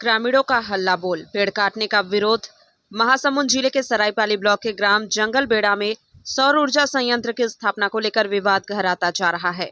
ग्रामीणों का हल्ला बोल, पेड़ काटने का विरोध। महासमुंद जिले के सरायपाली ब्लॉक के ग्राम जंगलबेड़ा में सौर ऊर्जा संयंत्र की स्थापना को लेकर विवाद गहराता जा रहा है।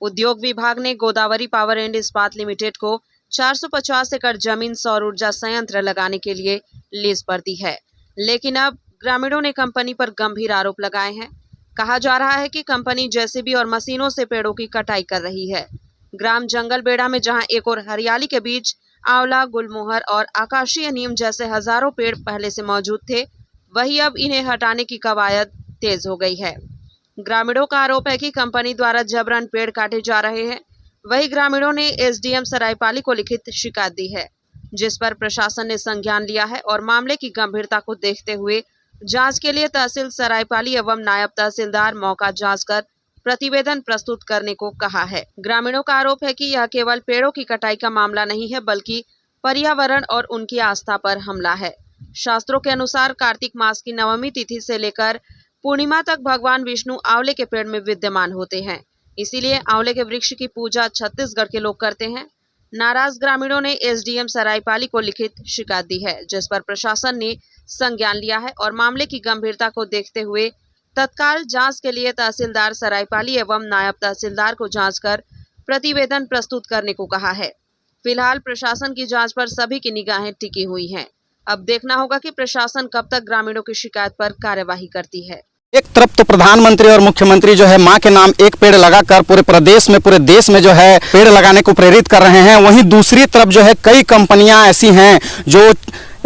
उद्योग विभाग ने गोदावरी पावर एंड इस्पात लिमिटेड को 450 एकड़ जमीन सौर ऊर्जा संयंत्र लगाने के लिए लीज पर दी है, लेकिन अब ग्रामीणों ने कंपनी पर गंभीर आरोप लगाए हैं। कहा जा रहा है कि कंपनी जेसीबी और मशीनों से पेड़ों की कटाई कर रही है। ग्राम जंगलबेड़ा में जहां एक और हरियाली के बीच आंवला, गुलमोहर और आकाशीय नीम जैसे हजारों पेड़ पहले से मौजूद थे, वहीं अब इन्हें हटाने की कवायद तेज हो गई है। ग्रामीणों का आरोप है कि कंपनी द्वारा जबरन पेड़ काटे जा रहे हैं। वहीं ग्रामीणों ने एसडीएम सरायपाली को लिखित शिकायत दी है, जिस पर प्रशासन ने संज्ञान लिया है और मामले की गंभीरता को देखते हुए जांच के लिए तहसील सरायपाली एवं नायब तहसीलदार मौका जांच कर प्रतिवेदन प्रस्तुत करने को कहा है। ग्रामीणों का आरोप है कि यह केवल पेड़ों की कटाई का मामला नहीं है, बल्कि पर्यावरण और उनकी आस्था पर हमला है। शास्त्रों के अनुसार कार्तिक मास की नवमी तिथि से लेकर पूर्णिमा तक भगवान विष्णु आंवले के पेड़ में विद्यमान होते हैं, इसीलिए आंवले के वृक्ष की पूजा छत्तीसगढ़ के लोग करते हैं। नाराज ग्रामीणों ने एसडीएम सरायपाली को लिखित शिकायत दी है, जिस पर प्रशासन ने संज्ञान लिया है और मामले की गंभीरता को देखते हुए तत्काल जांच के लिए तहसीलदार सरायपाली एवं नायब तहसीलदार को जांच कर प्रतिवेदन प्रस्तुत करने को कहा है। फिलहाल प्रशासन की जांच पर सभी की निगाहें टिकी हुई हैं। अब देखना होगा कि प्रशासन कब तक ग्रामीणों की शिकायत पर कार्यवाही करती है। एक तरफ तो प्रधानमंत्री और मुख्यमंत्री जो है मां के नाम एक पेड़ लगाकर पूरे देश में जो है पेड़ लगाने को प्रेरित कर रहे हैं, वहीं दूसरी तरफ जो है कई कंपनियां ऐसी हैं जो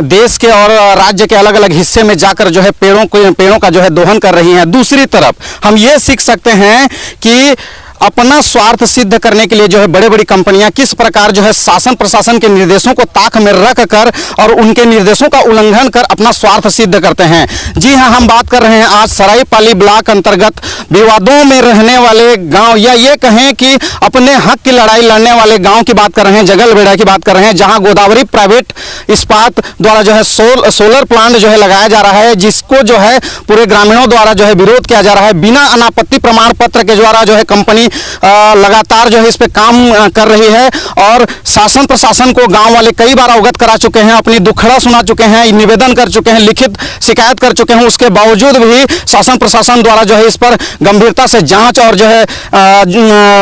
देश के और राज्य के अलग अलग हिस्से में जाकर जो है पेड़ों का जो है दोहन कर रही हैं। दूसरी तरफ हम ये सीख सकते हैं कि अपना स्वार्थ सिद्ध करने के लिए जो है बड़े बड़ी कंपनियां किस प्रकार जो है शासन प्रशासन के निर्देशों को ताक में रख कर और उनके निर्देशों का उल्लंघन कर अपना स्वार्थ सिद्ध करते हैं। जी हां, हम बात कर रहे हैं आज सरायपाली ब्लॉक अंतर्गत विवादों में रहने वाले गांव या ये कहें कि अपने हक की लड़ाई लड़ने वाले गांव की बात कर रहे हैं, जंगलबेड़ा की बात कर रहे हैं, जहां गोदावरी प्राइवेट इस्पात द्वारा जो है सोलर प्लांट जो है लगाया जा रहा है, जिसको जो है पूरे ग्रामीणों द्वारा जो है विरोध किया जा रहा है। बिना अनापत्ति प्रमाण पत्र के द्वारा जो है कंपनी लगातार जो है इस पे काम कर रही है और शासन प्रशासन को गांव वाले कई बार अवगत करा चुके हैं, अपनी दुखड़ा सुना चुके हैं, निवेदन कर चुके हैं, लिखित शिकायत कर चुके हैं। उसके बावजूद भी शासन प्रशासन द्वारा जो है इस पर गंभीरता से जांच और जो है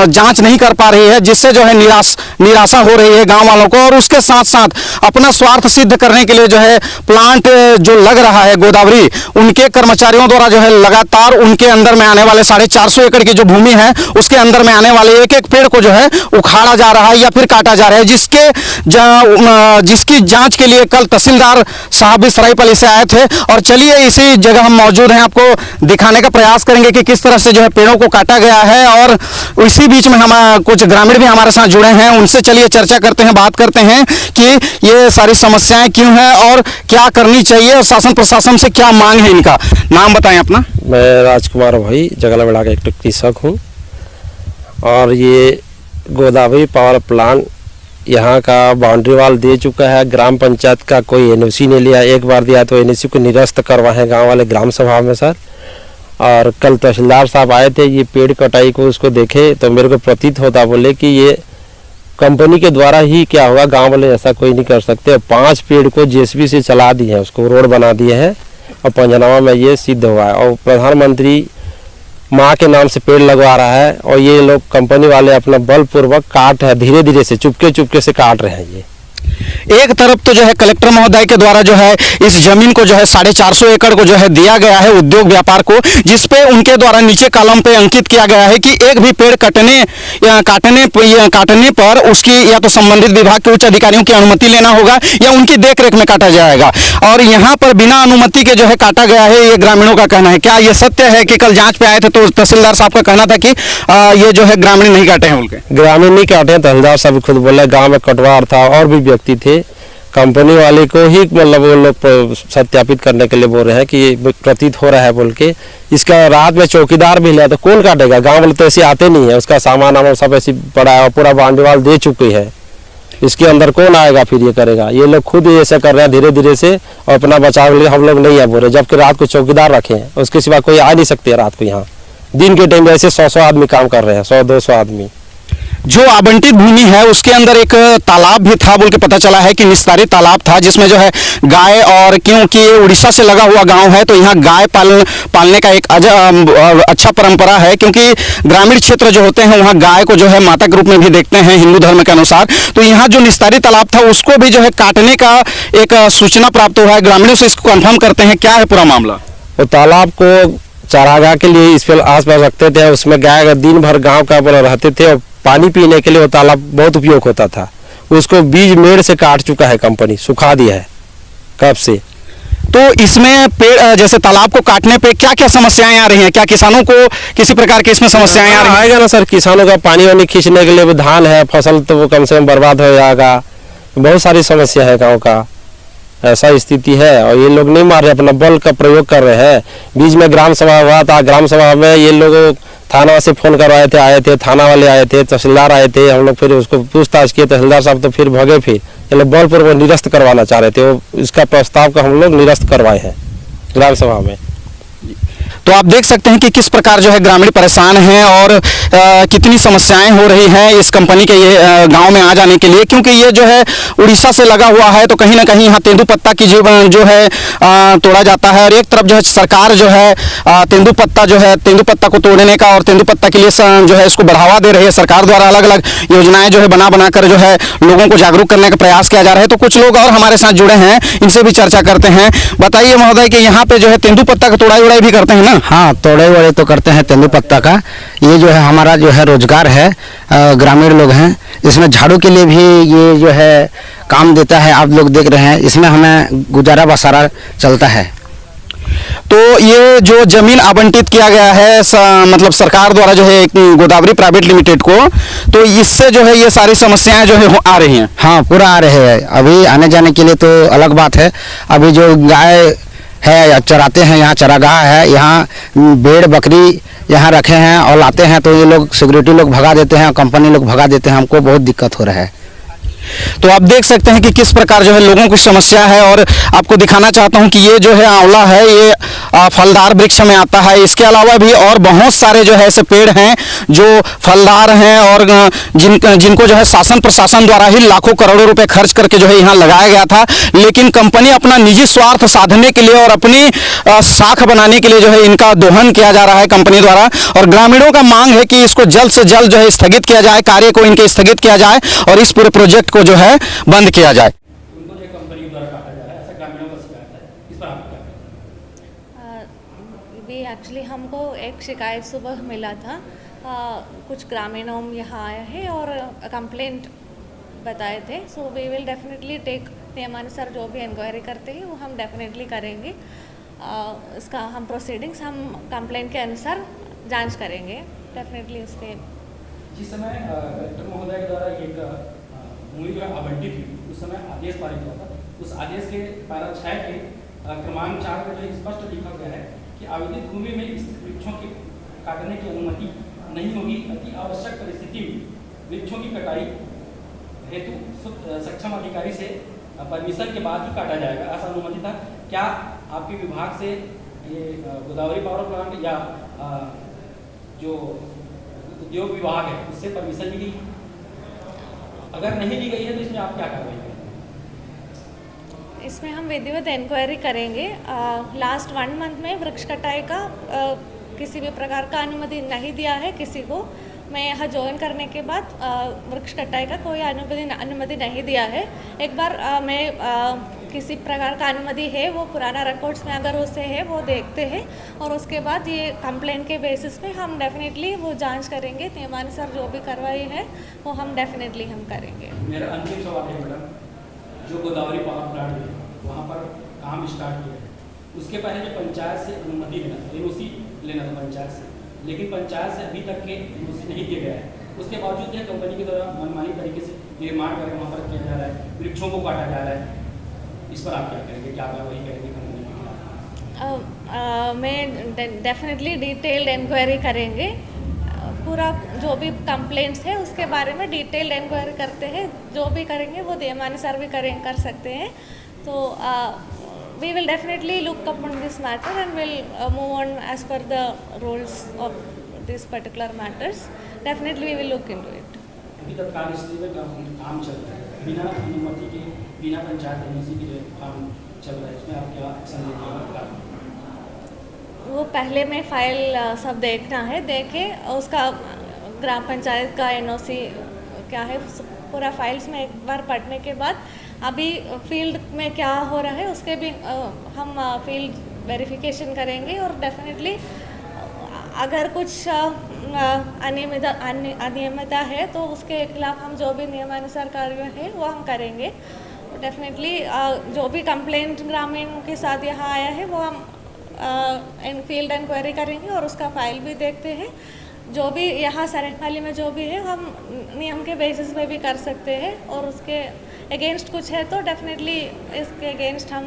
जांच नहीं कर पा रही है, जिससे जो है निराशा हो रही है गांव वालों को। और उसके साथ साथ अपना स्वार्थ सिद्ध करने के लिए जो है प्लांट जो लग रहा है गोदावरी, उनके कर्मचारियों द्वारा जो है लगातार उनके अंदर में आने वाले 450 एकड़ की जो भूमि है उसके अंदर में आने वाले एक एक पेड़ को जो है उखाड़ा जा रहा है या फिर काटा जा रहा है, जिसकी जांच के लिए कल तहसीलदार साहब भी सरायपाली से आए थे। और चलिए इसी जगह हम मौजूद हैं, आपको दिखाने का प्रयास करेंगे कि किस तरह से जो है पेड़ों को काटा गया है। और इसी बीच में हम कुछ ग्रामीण भी हमारे साथ जुड़े हैं, उनसे चलिए चर्चा करते हैं, बात करते हैं कि ये सारी समस्याएं क्यों हैं और क्या करनी चाहिए और शासन प्रशासन से क्या मांग है इनका। नाम बताएं अपना। मैं राजकुमार भाई जंगलबेड़ा का एक कृषक हूँ और ये गोदावरी पावर प्लांट यहाँ का बाउंड्री वाल दे चुका है। ग्राम पंचायत का कोई एनओसी नहीं लिया, एक बार दिया तो एनओसी को निरस्त करवाए गांव वाले ग्राम सभा में सर। और कल तहसीलदार साहब आए थे, ये पेड़ कटाई को उसको देखे तो मेरे को प्रतीत होता, बोले कि ये कंपनी के द्वारा ही क्या होगा, गाँव वाले ऐसा कोई नहीं कर सकते। 5 पेड़ को जेसीबी से चला दिए हैं, उसको रोड बना दिए हैं और पंचनामा में ये सिद्ध हुआ है। और प्रधानमंत्री माँ के नाम से पेड़ लगवा रहा है और ये लोग कंपनी वाले अपना बलपूर्वक काट है, धीरे धीरे से चुपके से काट रहे हैं। ये एक तरफ तो जो है कलेक्टर महोदय के द्वारा जो है इस जमीन को जो है 450 एकड़ को जो है दिया गया है उद्योग व्यापार को, जिसपे उनके द्वारा नीचे कॉलम पे अंकित किया गया है कि एक भी पेड़ काटने पर उसकी या तो संबंधित विभाग के उच्च अधिकारियों की अनुमति लेना होगा या उनकी देखरेख में काटा जाएगा। और यहाँ पर बिना अनुमति के जो है काटा गया है, ये ग्रामीणों का कहना है। क्या ये सत्य है कि कल जांच पे आए थे तो तहसीलदार साहब का कहना था कि ये जो है ग्रामीण नहीं काटे हैं? उनके ग्रामीण नहीं काटे, तहसीलदार साहब खुद बोले गाँव में कटवार था और भी व्यक्ति थे, कंपनी वाले को ही मतलब वो लोग सत्यापित करने के लिए बोल रहे हैं कि ये प्रतीत हो रहा है बोल के। इसका रात में चौकीदार भी लिया तो कौन काटेगा, गांव वाले तो ऐसे आते नहीं है, उसका सामान सब ऐसे पड़ा है, पूरा बांडीवाल दे चुकी है, इसके अंदर कौन आएगा फिर ये करेगा। ये लोग खुद ही ऐसा कर रहे हैं धीरे धीरे से और अपना बचाव के लिए हम लोग नहीं है बोल रहे, जबकि रात को चौकीदार रखे हैं, उसके सिवा कोई आ नहीं सकते रात को। यहाँ दिन के टाइम में ऐसे 100 आदमी काम कर रहे हैं, 100-200 आदमी। जो आवंटित भूमि है उसके अंदर एक तालाब भी था बोल के पता चला है कि निस्तारित तालाब था, जिसमें जो है गाय, और क्योंकि ये उड़ीसा से लगा हुआ गांव है तो यहाँ गाय पालने का एक अच्छा परंपरा है, क्योंकि ग्रामीण क्षेत्र जो होते हैं वहाँ गाय को जो है माता के रूप में भी देखते हैं हिंदू धर्म के अनुसार। तो यहाँ जो निस्तारित तालाब था उसको भी जो है काटने का एक सूचना प्राप्त हुआ है। ग्रामीणों से इसको कंफर्म करते हैं, क्या है पूरा मामला। वो तालाब को चारागाह के लिए इस पर आसपास रखते थे, उसमें गाय दिन भर गांव का रहते थे और पानी पीने के लिए वो तालाब बहुत उपयोग होता था। उसको बीज मेड़ से काट चुका है कंपनी, सुखा दिया है कब से। तो इसमें पेड़ जैसे तालाब को काटने पे क्या क्या समस्याएं आ रही हैं? क्या किसानों को किसी प्रकार की इसमें समस्याएं आ रही हैं? आएगा ना सर, किसानों का पानी वानी खींचने के लिए वो धान है, फसल तो वो कम से कम बर्बाद हो जाएगा। बहुत सारी समस्या है गाँव का, ऐसा स्थिति है। और ये लोग नहीं मार रहे, अपना बल का प्रयोग कर रहे हैं। बीच में ग्राम सभा हुआ था, ग्राम सभा में ये लोग थाना से फोन करवाए थे, आए थे, थाना वाले आए थे, तहसीलदार आए थे, हम लोग फिर उसको पूछताछ किए, तहसीलदार साहब तो फिर भगे, फिर ये लोग बलपूर्वक निरस्त करवाना चाह रहे थे। वो इसका प्रस्ताव को हम लोग निरस्त करवाए हैं ग्राम सभा में। तो आप देख सकते हैं कि किस प्रकार जो है ग्रामीण परेशान हैं और कितनी समस्याएं हो रही हैं इस कंपनी के ये गांव में आ जाने के लिए, क्योंकि ये जो है उड़ीसा से लगा हुआ है तो कहीं ना कहीं यहाँ तेंदुपत्ता की जो है तोड़ा जाता है। और एक तरफ जो है सरकार जो है तेंदुपत्ता को तोड़ने का और तेंदुपत्ता के लिए जो है इसको बढ़ावा दे रही है। सरकार द्वारा अलग अलग योजनाएं जो है बना कर जो है लोगों को जागरूक करने का प्रयास किया जा रहा है। तो कुछ लोग और हमारे साथ जुड़े हैं, इनसे भी चर्चा करते हैं। बताइए महोदय कि यहाँ पे जो है तेंदुपत्ता का तोड़ाई उड़ाई भी करते हैं ना? हाँ, तोड़े वोड़े तो करते हैं तेंदुपत्ता का। ये जो है हमारा जो है रोजगार है, ग्रामीण लोग हैं, इसमें झाड़ू के लिए भी ये जो है काम देता है। आप लोग देख रहे हैं, इसमें हमें गुजारा बसारा चलता है। तो ये जो जमीन आवंटित किया गया है मतलब सरकार द्वारा जो है गोदावरी प्राइवेट लिमिटेड को, तो इससे जो है ये सारी समस्याएं जो है आ रही हैं। हाँ, पूरा आ रहे हैं। अभी आने जाने के लिए तो अलग बात है। अभी जो गाय है चराते हैं, यहाँ चरागाह है, यहाँ भेड़ बकरी यहाँ रखे हैं और लाते हैं तो ये लोग सिक्योरिटी लोग भगा देते हैं, कंपनी लोग भगा देते हैं। हमको बहुत दिक्कत हो रहा है। तो आप देख सकते हैं कि किस प्रकार जो है लोगों की समस्या है। और आपको दिखाना चाहता हूं कि ये जो है आंवला है, ये फलदार वृक्ष में आता है। इसके अलावा भी और बहुत सारे जो है ऐसे पेड़ हैं जो फलदार हैं और जिनको जो है शासन प्रशासन द्वारा ही लाखों करोड़ों रुपए खर्च करके जो है यहाँ लगाया गया था, लेकिन कंपनी अपना निजी स्वार्थ साधने के लिए और अपनी साख बनाने के लिए जो है इनका दोहन किया जा रहा है कंपनी द्वारा। और ग्रामीणों का मांग है कि इसको जल्द से जल्द जो है स्थगित किया जाए, कार्य को इनके स्थगित किया जाए और इस पूरे प्रोजेक्ट को जो है बंद किया जाए। उनको जो कंपनी द्वारा काटा जा रहा है, ऐसा ग्रामीणों का शिकायत है। इस पर आप क्या कहेंगे? भी एक्चुअली हमको एक शिकायत सुबह मिला था। कुछ ग्रामीणों यहाँ आया है और कंप्लेंट बताए थे। So we will definitely take नियमानुसार जो भी इंक्वायरी करते हैं वो हम डेफिनेटली करेंगे। इसका हम प्रोसीडिंग्स हम कंप्लेंट के अनुसार जांच करेंगे डेफिनेटली उसके। जिस समय कलेक्टर महोदय के द्वारा एक भूमि जो आवंटित हुई, उस समय आदेश पारित हुआ था। उस आदेश के पारा 6 के क्रमांक 4 में जो स्पष्ट लिखा गया है कि आवेदित भूमि में स्थित वृक्षों के काटने की अनुमति नहीं होगी। अति आवश्यक परिस्थिति में वृक्षों की कटाई हेतु सक्षम अधिकारी से परमिशन के बाद ही काटा जाएगा, ऐसा अनुमति था। क्या आपके विभाग से ये गोदावरी पावर प्लांट या जो उद्योग विभाग है उससे परमिशन ली गई? अगर नहीं ली गई है तो इसमें आप क्या कार्रवाई करेंगे? इसमें हम विधिवत इंक्वायरी करेंगे। लास्ट 1 मंथ में वृक्ष कटाई का किसी भी प्रकार का अनुमति नहीं दिया है किसी को। मैं यहाँ ज्वाइन करने के बाद वृक्ष कटाई का कोई अनुमति नहीं दिया है। एक बार मैं किसी प्रकार का अनुमति है वो पुराना रिकॉर्ड्स में अगर उसे है वो देखते हैं और उसके बाद ये कंप्लेंट के बेसिस पे हम डेफिनेटली वो जांच करेंगे। नियमानुसार जो भी कार्रवाई है वो हम डेफिनेटली हम करेंगे। मेरा अंतिम सवाल है मैडम, जो गोदावरी पावर प्लांट है वहाँ पर काम स्टार्ट किया है, उसके पहले जो पंचायत से अनुमति लेना था, एनओसी लेना था पंचायत से, लेकिन पंचायत से अभी तक के एनओसी नहीं दिया गया है। उसके बावजूद यह कंपनी के द्वारा मनमानी तरीके से निर्माण करके वहाँ पर किया जा रहा है, वृक्षों को काटा जा रहा है। इस पर आप क्या करेंगे, क्या कार्रवाई करेंगे कंपनी के? मैं डेफिनेटली डिटेल्ड इंक्वायरी करेंगे। पूरा जो भी कंप्लेंट्स है उसके बारे में डिटेल्ड इंक्वायरी करते हैं। जो भी करेंगे वो नियमानुसार भी कर सकते हैं। तो we will definitely look upon this matter and will move on as per the rules of these particular matters. Definitely we will look into it. अभी तत्काल स्थिति में काम चल रहा है बिना अनुमति के, बिना पंचायत एनओसी के जो काम चल रहा है, इसमें आप क्या एक्शन लेंगे? वो पहले में फाइल सब देखना है, देखे उसका ग्राम पंचायत का एनओसी क्या है पूरा फाइल्स में एक बार पढ़ने के बाद अभी फील्ड में क्या हो रहा है उसके भी हम फील्ड वेरिफिकेशन करेंगे और डेफिनेटली अगर कुछ अनियमितता है तो उसके खिलाफ हम जो भी नियमानुसार कार्य है वो हम करेंगे। डेफिनेटली जो भी कंप्लेंट ग्रामीण के साथ यहाँ आया है वो हम फील्ड इंक्वायरी करेंगे और उसका फाइल भी देखते हैं। जो भी यहाँ सरायपाली में जो भी है हम नियम के बेसिस पे भी कर सकते हैं और उसके अगेंस्ट कुछ है तो डेफिनेटली इसके अगेंस्ट हम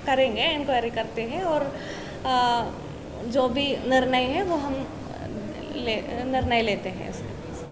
करेंगे, इंक्वायरी करते हैं और जो भी निर्णय है वो हम निर्णय लेते हैं इसके।